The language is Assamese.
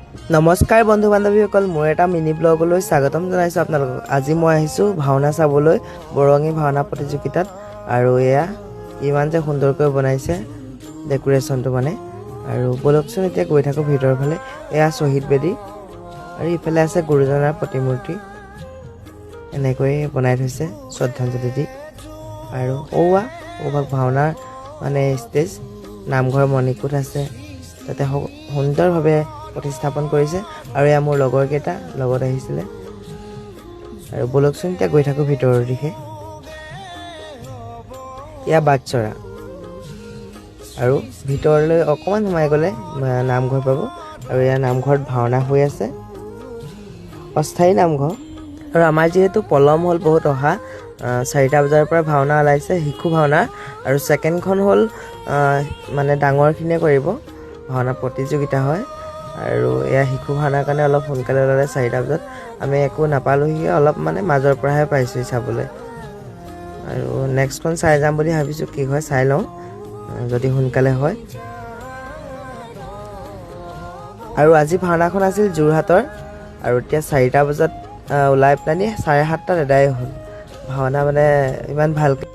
নমস্কাৰ বন্ধু বান্ধৱীসকল, মোৰ এটা মিনি ব্লগলৈ স্বাগতম জনাইছোঁ আপোনালোকক। আজি মই আহিছোঁ ভাওনা চাবলৈ বৰঙী ভাওনা প্ৰতিযোগিতাত। আৰু এয়া ইমান যে সুন্দৰকৈ বনাইছে ডেকোৰেশ্যনটো মানে। আৰু বলকচোন এতিয়া গৈ থাকোঁ ভিতৰৰ ফালে। এয়া শ্বহীদ বেদী আৰু ইফালে আছে গুৰুজনাৰ প্ৰতিমূৰ্তি, এনেকৈ বনাই থৈছে শ্ৰদ্ধাঞ্জলি দি। আৰু ওভাগ ভাওনাৰ মানে ষ্টেজ, নামঘৰ মণিকোট আছে, তাতে সুন্দৰভাৱে প্ৰতিস্থাপন কৰিছে। আৰু এয়া মোৰ লগৰকেইটা লগত আহিছিলে। আৰু বলকচোন এতিয়া গৈ থাকোঁ ভিতৰৰ দিশে। এয়া বাটচৰা, আৰু ভিতৰলৈ অকণমান সোমাই গ'লে নামঘৰ পাব। আৰু এয়া নামঘৰত ভাওনা হৈ আছে, অস্থায়ী নামঘৰ। আৰু আমাৰ যিহেতু পলম হ'ল বহুত অহা, 4টা বজাৰ পৰা ভাওনা ওলাইছে শিশু ভাওনা। আৰু ছেকেণ্ডখন হ'ল মানে ডাঙৰখিনিয়ে কৰিব, ভাওনা প্ৰতিযোগিতা হয়। আৰু এয়া শিশু ভাওনাৰ কাৰণে অলপ সোনকালে ওলালে 4টা বজাত। আমি একো নাপালোঁহি, অলপ মানে মাজৰ পৰাহে পাইছোঁ চাবলৈ। আৰু নেক্সটখন চাই যাম বুলি ভাবিছোঁ, কি হয় চাই লওঁ যদি সোনকালে হয়। আৰু আজি ভাওনাখন আছিল যোৰহাটৰ। আৰু এতিয়া 4টা বজাত ওলাই পেলানি 7:30টাত এদায় হ'ল ভাওনা। মানে ইমান ভালকৈ